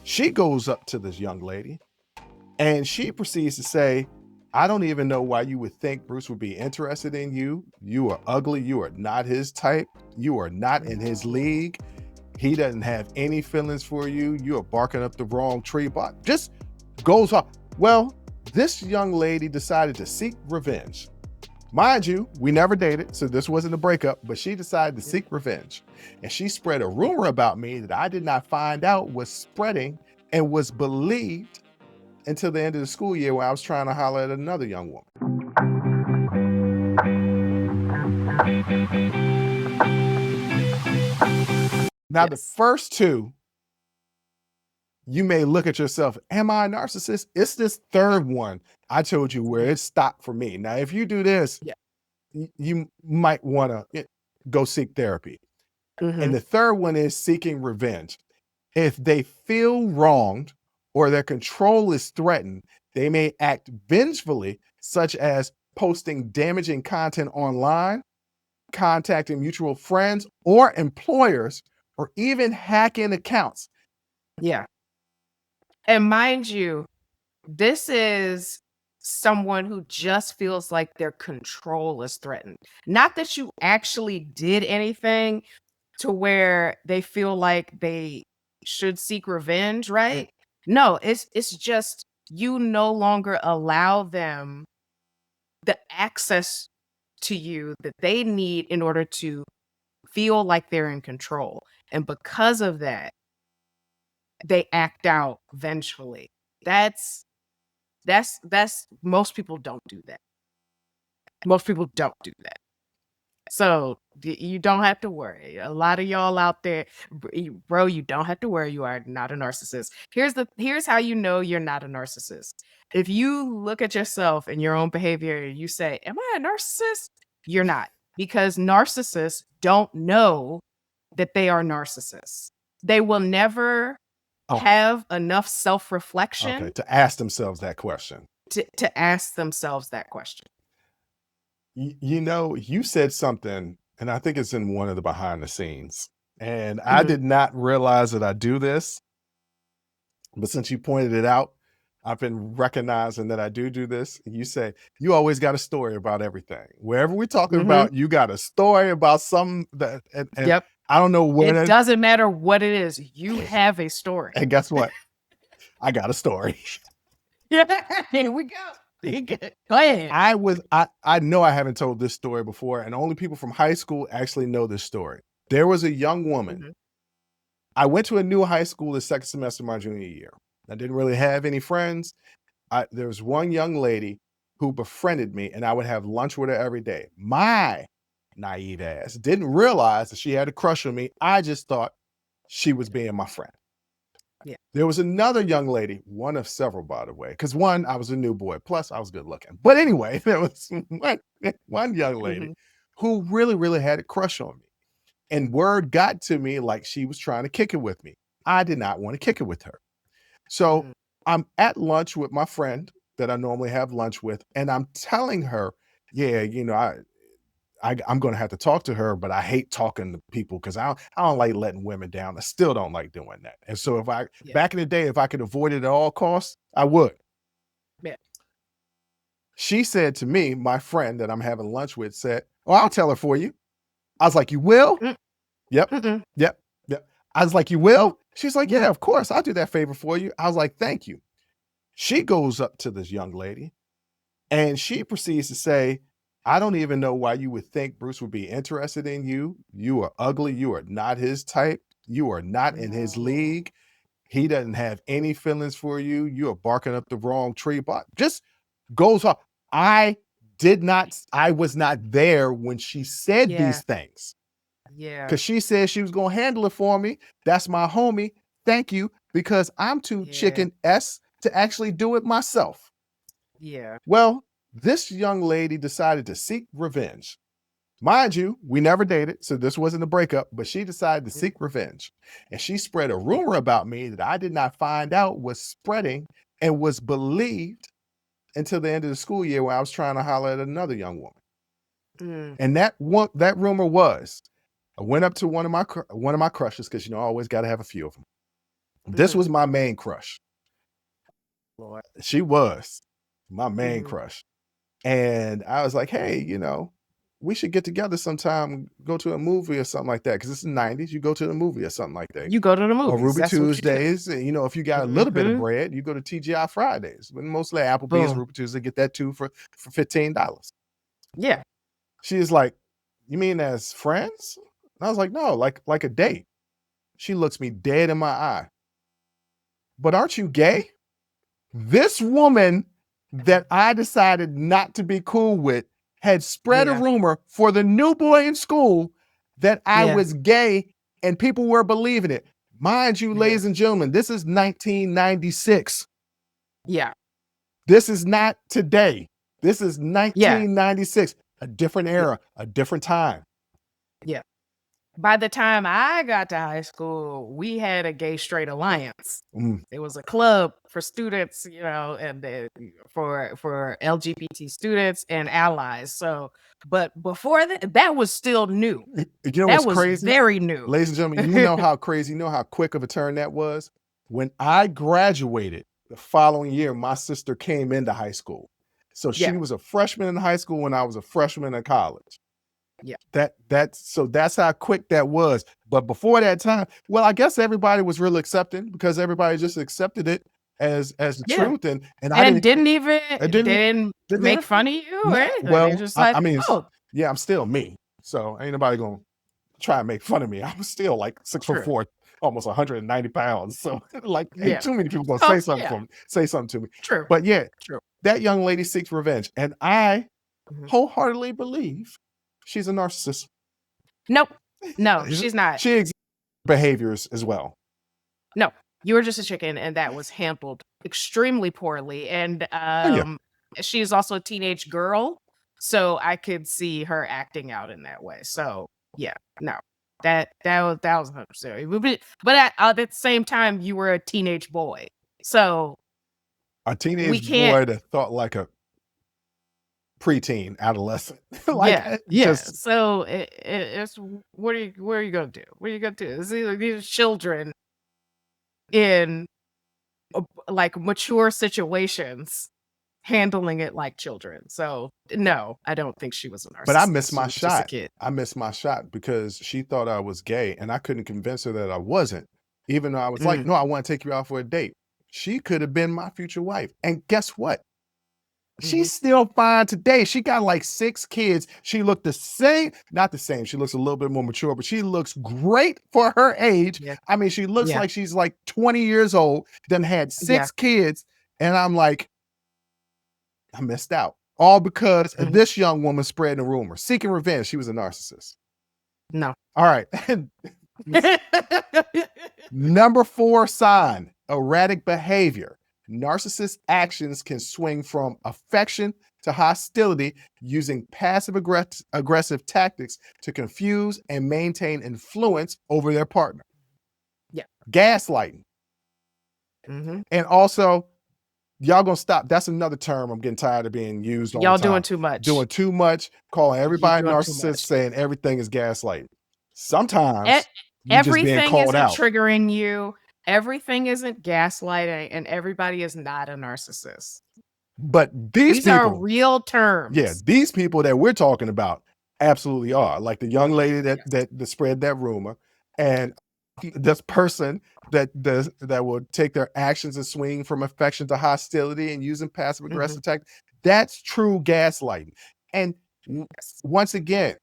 She goes up to this young lady and she proceeds to say, I don't even know why you would think Bruce would be interested in you. You are ugly. You are not his type. You are not in his league. He doesn't have any feelings for you. You are barking up the wrong tree. But just goes off. Well, this young lady decided to seek revenge. Mind you, we never dated, so this wasn't a breakup, but she decided to seek revenge. And she spread a rumor about me that I did not find out was spreading and was believed until the end of the school year when I was trying to holler at another young woman. Now, the first two, you may look at yourself, am I a narcissist? It's this third one I told you where it stopped for me. Now, if you do this, you might want to go seek therapy. And the third one is seeking revenge. If they feel wronged or their control is threatened, they may act vengefully, such as posting damaging content online, contacting mutual friends or employers, or even hacking accounts. Yeah. And mind you, this is someone who just feels like their control is threatened. Not that you actually did anything to where they feel like they should seek revenge, right? No, it's just you no longer allow them the access to you that they need in order to feel like they're in control. And because of that, they act out vengefully. That's most people don't do that. Most people don't do that. So you don't have to worry. A lot of y'all out there, bro, you don't have to worry. You are not a narcissist. Here's how you know you're not a narcissist. If you look at yourself and your own behavior and you say, am I a narcissist? You're not, because narcissists don't know that they are narcissists. They will never have enough self-reflection to ask themselves that question. To ask themselves that question. You know, you said something, and I think it's in one of the behind the scenes, and I did not realize that I do this, but since you pointed it out, I've been recognizing that I do this. You say, you always got a story about everything. Wherever we're talking about, you got a story about something that, and I don't know what it doesn't matter what it is. You have a story. And guess what? I got a story. Here we go. Go ahead. I know I haven't told this story before, and only people from high school actually know this story. There was a young woman. I went to a new high school the second semester of my junior year. I didn't really have any friends. There was one young lady who befriended me, and I would have lunch with her every day. My naive ass didn't realize that she had a crush on me. I just thought she was being my friend. Yeah. There was another young lady, one of several, by the way, because one, I was a new boy, plus I was good looking. But anyway, there was one young lady who really, really had a crush on me. And word got to me like she was trying to kick it with me. I did not want to kick it with her. So I'm at lunch with my friend that I normally have lunch with, and I'm telling her, yeah, you know, I'm going to have to talk to her, but I hate talking to people because I don't like letting women down. I still don't like doing that. And so if back in the day, if I could avoid it at all costs, I would. Yeah. She said to me, my friend that I'm having lunch with said, oh, I'll tell her for you. I was like, you will? Yep. Yep. I was like, you will? She's like, yeah, of course. I'll do that favor for you. I was like, thank you. She goes up to this young lady and she proceeds to say, I don't even know why you would think Bruce would be interested in you. You are ugly. You are not his type. You are not in his league. He doesn't have any feelings for you. You are barking up the wrong tree. But just goes off. I was not there when she said these things. Yeah. Because she said she was going to handle it for me. That's my homie. Thank you. Because I'm too chicken S to actually do it myself. Yeah. Well, this young lady decided to seek revenge. Mind you, we never dated, so this wasn't a breakup, but she decided to seek revenge. And she spread a rumor about me that I did not find out was spreading and was believed until the end of the school year when I was trying to holler at another young woman. And that rumor was, I went up to one of my crushes, because, you know, I always got to have a few of them. This was my main crush. Lord. She was my main Mhm. crush. And I was like, hey, we should get together sometime, go to a movie or something like that. Cause it's the 90s. You go to the movie or something like that. You go to the Or movies. Ruby That's what you do. Tuesdays. And, if you got a little bit of Mhm. bread, you go to TGI Fridays. But mostly Applebee's and Boom. Ruby Tuesday, get that too for $15. Yeah. She is like, you mean as friends? And I was like, no, like a date. She looks me dead in my eye. But aren't you gay? This woman that I decided not to be cool with had spread a Yeah. rumor for the new boy in school that I Yeah. was gay, and people were believing it. Mind you, Yeah. ladies and gentlemen, this is 1996. Yeah. This is not today. This is Yeah. 1996, a different Yeah. era, a different time. Yeah. By the time I got to high school, we had a gay straight alliance. Mm. It was a club for students, and for LGBT students and allies. So, but before that was still new. You know That what's was crazy? very new. Ladies and gentlemen, you know how crazy, you know how quick of a turn that was? When I graduated the following year, my sister came into high school. So she Yeah. was a freshman in high school when I was a freshman in college. Yeah. That's how quick that was. But before that time, well, I guess everybody was really accepting because everybody just accepted it as the Yeah. truth. And And didn't even I they didn't didn't make fun of you or anything. They well, just I like, mean, oh, yeah, I'm still me. So ain't nobody gonna try and make fun of me. I was still like 6'4", almost 190 pounds. So like, ain't yeah. too many people gonna Oh, say something to me. True. But yeah, True. that young lady seeks revenge, and I Mhm. wholeheartedly believe she's a narcissist. Nope. No, she's not. She exhibits behaviors as well. No, you were just a chicken, and that was handled extremely poorly. And Oh yeah. she is also a teenage girl, so I could see her acting out in that way. So yeah, no, that was unnecessary. But at the same time, you were a teenage boy, so A we teenage can't. boy that thought like a preteen, adolescent. Yeah, yeah. Just So it's what are you gonna do? What are you gonna do? It's either these are children in like mature situations handling it like children. So no, I don't think she was a but I narcissist. missed She my was just a shot. kid. I missed my shot because she thought I was gay and I couldn't convince her that I wasn't. Even though I was like, Mm. no, I want to take you out for a date. She could have been my future wife. And guess what? She's still fine today. She got like 6 kids. She looked the same, not the same. She looks a little bit more mature, but she looks great for her age. Yeah. I mean, she looks Yeah. like she's like 20 years old, then had 6 kids. And I'm like, I missed out. All because of this young woman spreading a rumor, seeking revenge. She was a narcissist. No. All right. Number 4 sign, erratic behavior. Narcissist actions can swing from affection to hostility using passive aggressive tactics to confuse and maintain influence over their partner. Yeah. Gaslighting. Mhm. And also, y'all gonna stop. That's another term I'm getting tired of being used all Y'all the time. doing too much. Doing too much, calling everybody doing too narcissist, much. saying everything is gaslighting. Sometimes you just being Everything called isn't out. triggering you. Everything isn't gaslighting, and everybody is not a narcissist. But these These are people, real terms. yeah, these people that we're talking about absolutely are. Like the young lady that spread that rumor, and this person that will take their actions and swing from affection to hostility and using passive aggressive tactics. That's true gaslighting. And once again,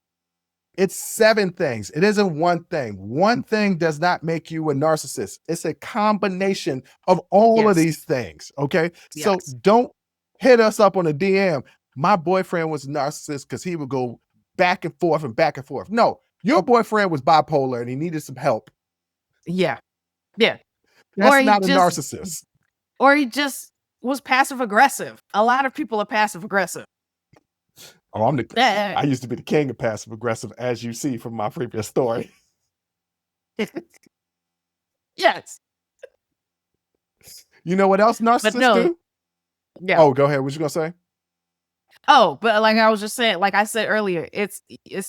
it's 7 things. It isn't one thing. One thing does not make you a narcissist. It's a combination of all of these things. Okay. So don't hit us up on a DM. My boyfriend was a narcissist because he would go back and forth and back and forth. No, your boyfriend was bipolar and he needed some help. Yeah. Yeah. That's not a narcissist. Or he just was passive aggressive. A lot of people are passive aggressive. Oh, I used to be the king of passive aggressive, as you see from my previous story. Yes. You know what else narcissists do? Yeah. Oh, go ahead. What you gonna say? Oh, but like I was just saying, like I said earlier, it's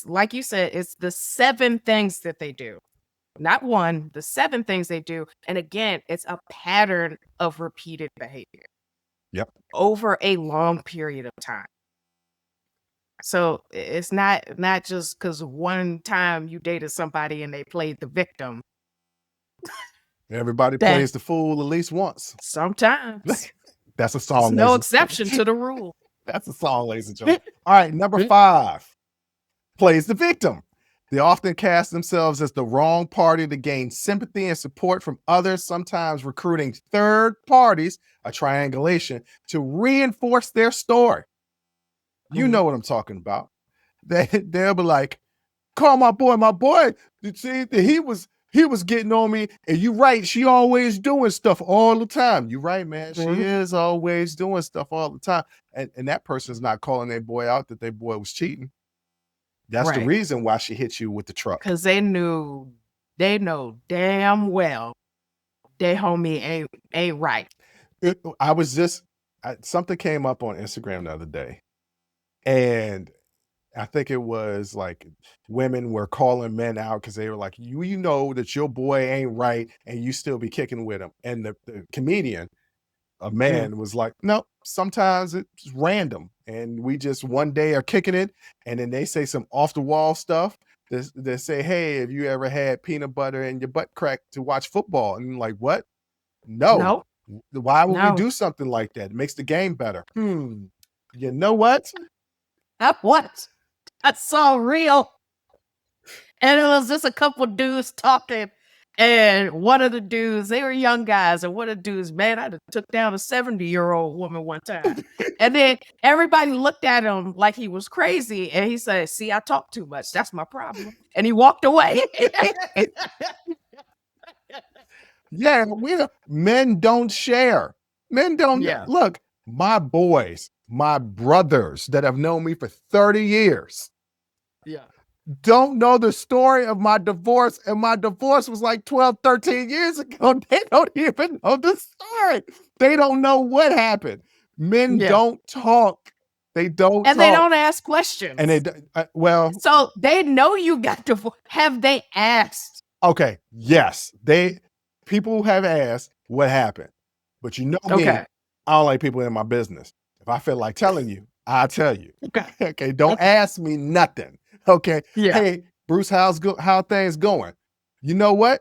like you said, it's the 7 things that they do. not one, the 7 things they do. And again, it's a pattern of repeated behavior. Yep. Over a long period of time. So it's not just because one time you dated somebody and they played the victim. Everybody plays the fool at least once. Sometimes. That's a song. There's no exception to the rule. That's a song, ladies and gentlemen. All right, number 5 plays the victim. They often cast themselves as the wrong party to gain sympathy and support from others, sometimes recruiting third parties, a triangulation, to reinforce their story. You know what I'm talking about. They'll be like, call my boy, see, he was getting on me, and you right, she always doing stuff all the time. You right, man, she is always doing stuff all the time. And that person's not calling their boy out that their boy was cheating. That's the reason why she hit you with the truck. Because they know damn well their homie ain't right. Something came up on Instagram the other day, and I think it was like women were calling men out because they were like, you know that your boy ain't right and you still be kicking with him. And the comedian, a man, was like, no, sometimes it's random. And we just one day are kicking it. And then they say some off the wall stuff. They say, hey, have you ever had peanut butter in your butt crack to watch football? And I'm like, what? No. Why would we do something like that? It makes the game better. You know what? What? I saw a reel, and it was just a couple dudes talking, and one of the dudes, they were young guys, and one of the dudes, man, I took down a 70-year-old woman one time. And then everybody looked at him like he was crazy, and he said, see, I talk too much. That's my problem. And he walked away. Yeah, men don't share. Men don't. Look, my boys, my brothers that have known me for 30 years don't know the story of my divorce, and my divorce was like 12, 13 years ago. They don't even know the story. They don't know what happened. Men don't talk. They don't and talk. they don't ask questions. And they so they know you got divorced. Have they asked? Okay, yes. People have asked what happened. But you know me, I don't like people in my business. If I feel like telling you, I'll tell you. Okay, don't ask me nothing. Okay. Hey, Bruce, how things going? You know what?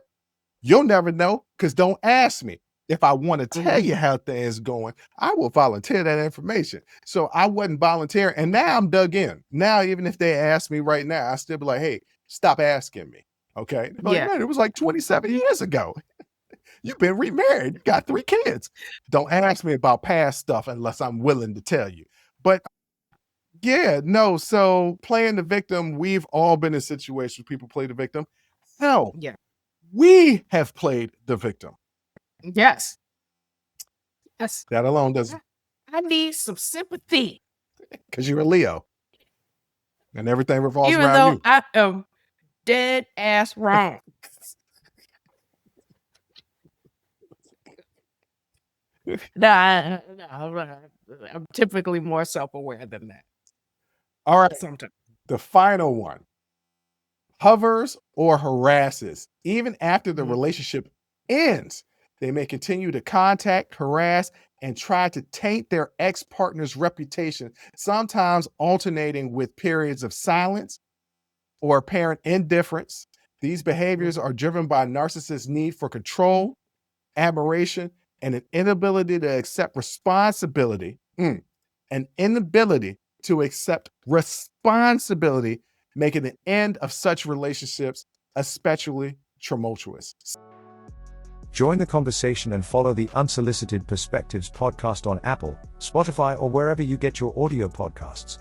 You'll never know, because don't ask me. If I want to tell you how things going, I will volunteer that information. So I wasn't volunteering, and now I'm dug in. Now, even if they ask me right now, I still be like, hey, stop asking me. Okay. Like, man, it was like 27 years ago. You've been remarried. You got 3 kids. Don't ask me about past stuff unless I'm willing to tell you. But so playing the victim, we've all been in situations where people play the victim. Hell, we have played the victim. Yes. That alone doesn't. I need some sympathy. Because you're a Leo. And everything revolves around you. Even though I am dead ass wrong. I'm typically more self-aware than that. All right. Sometimes. The final one. Hovers or harasses. Even after the relationship ends, they may continue to contact, harass, and try to taint their ex-partner's reputation, sometimes alternating with periods of silence or apparent indifference. These behaviors are driven by narcissists' need for control, admiration, and an inability to accept responsibility. An inability to accept responsibility, making the end of such relationships especially tumultuous. Join the conversation and follow the Unsolicited Perspectives podcast on Apple, Spotify, or wherever you get your audio podcasts.